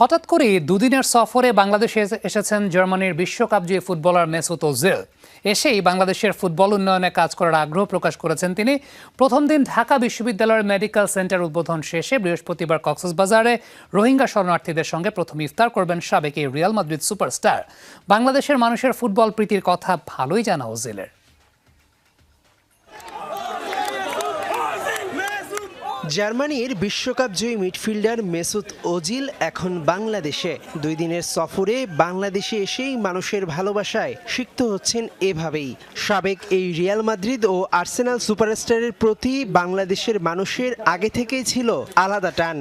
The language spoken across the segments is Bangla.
হঠাৎ করে দুদিনের সফরে বাংলাদেশে এসেছেন জার্মানির বিশ্বকাপ জয়ী ফুটবলার মেসুত ওজিল। এসেই বাংলাদেশের ফুটবল উন্নয়নে কাজ করার আগ্রহ প্রকাশ করেছেন তিনি। প্রথম দিন ঢাকা বিশ্ববিদ্যালয়ের মেডিকেল সেন্টার উদ্বোধন শেষে বৃহস্পতিবার কক্সবাজারে রোহিঙ্গা শরণার্থীদের সঙ্গে প্রথম ইফতার করবেন সাবেক এই রিয়াল মাদ্রিদ সুপারস্টার। বাংলাদেশের মানুষের ফুটবল প্রীতির কথা ভালোই জানা ওজিলের। জার্মানির বিশ্বকাপ জয়ী মিডফিল্ডার মেসুত ওজিল এখন বাংলাদেশে। 2 দিনের সফরে বাংলাদেশে এসেই মানুষের ভালোবাসায় সিক্ত হচ্ছেন এভাবেই। সাবেক এই রিয়াল মাদ্রিদ ও আর্সেনাল সুপারস্টারের প্রতি বাংলাদেশের মানুষের আগে থেকেই ছিল আলাদা টান।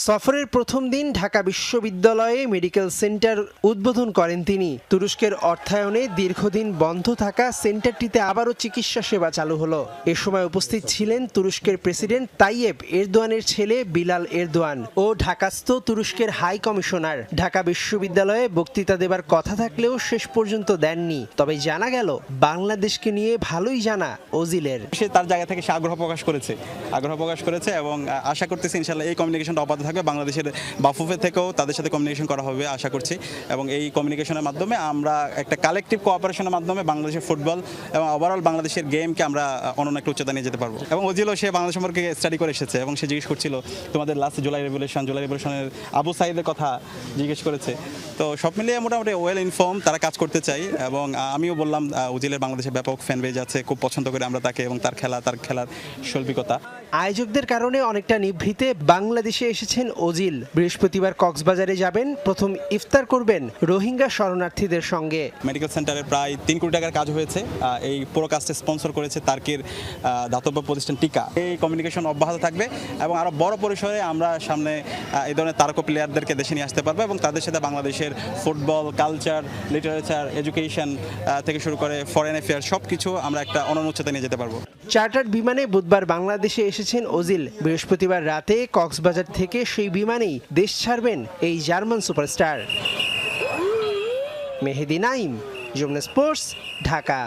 সফরের প্রথম দিন ঢাকা বিশ্ববিদ্যালয়ে মেডিকেল সেন্টার উদ্বোধন করেন তিনি। তুরস্কের অর্থায়নে দীর্ঘদিন বন্ধ থাকা সেন্টারটিতে আবারও চিকিৎসা সেবা চালু হলো। এ সময় উপস্থিত ছিলেন তুরস্কের প্রেসিডেন্ট তাইয়েপ এরদোয়ানের ছেলে বিলাল এরদোয়ান ও ঢাকাস্থ তুরস্কের হাই কমিশনার। ঢাকা বিশ্ববিদ্যালয়ে বক্তৃতা দেবার কথা থাকলেও শেষ পর্যন্ত দেননি। তবে জানা গেল বাংলাদেশকে নিয়ে ভালোই জানা ওজিলের। সে তার জায়গা থেকে সে আগ্রহ প্রকাশ করেছে এবং আশা করতেছি ইনশাআল্লাহ এই কমিউনিকেশনটা অব্যাহত থাকবে। বাংলাদেশের বাফুফে থেকেও তাদের সাথে কমিউনিকেশন করা হবে আশা করছি, এবং এই কমিউনিকেশনের মাধ্যমে আমরা একটা কালেকটিভ কোঅপারেশনের মাধ্যমে বাংলাদেশের ফুটবল এবং ওভারঅল বাংলাদেশের গেমকে আমরা অন্য একটা উচ্চতা নিয়ে যেতে পারবো। এবং ওজিলও সে বাংলাদেশ সম্পর্কে স্টাডি করে এসেছে এবং সে জিজ্ঞেস করছিল তোমাদের লাস্ট জুলাই রেভলিউশনের আবু সাইদের কথা জিজ্ঞেস করেছে। তো সব মিলিয়ে মোটামুটি ওয়েল ইনফর্ম, তারা কাজ করতে চাই। এবং আমিও বললাম ওজিলের বাংলাদেশে ব্যাপক ফ্যান বেজ আছে, খুব পছন্দ করে আমরা তাকে এবং তার খেলার শৈল্পিকতা। আয়োজকদের কারণে অনেকটা নিভৃতে বাংলাদেশে এসেছেন ওজিল। বৃহস্পতিবার কক্সবাজারে যাবেন, প্রথম ইফতার করবেন রোহিঙ্গা শরণার্থীদের সঙ্গে। মেডিকেল সেন্টারে প্রায় 3 কোটি টাকার কাজ হয়েছে। এই পুরো কাজটা স্পন্সর করেছে তার্কির দাতব্য প্রতিষ্ঠান টিকা। এই কমিউনিকেশন অব্যাহত থাকবে এবং আরও বড় পরিসরে আমরা সামনে এই ধরনের তারকা প্লেয়ারদেরকে দেশে নিয়ে আসতে পারবো এবং তাদের সাথে বাংলাদেশের ফুটবল, কালচার, লিটারেচার, এডুকেশন থেকে শুরু করে ফরেন অ্যাফেয়ার্স সব কিছু আমরা একটা অনন্য উচ্চতা নিয়ে যেতে পারবো। চার্টার্ড বিমানে বুধবার বাংলাদেশে এসেছেন ওজিল। বৃহস্পতিবার রাতে কক্সবাজার থেকে সেই বিমানেই দেশ ছাড়বেন এই জার্মান সুপারস্টার। মেহেদি নাইম, যমুনা স্পোর্টস, ঢাকা।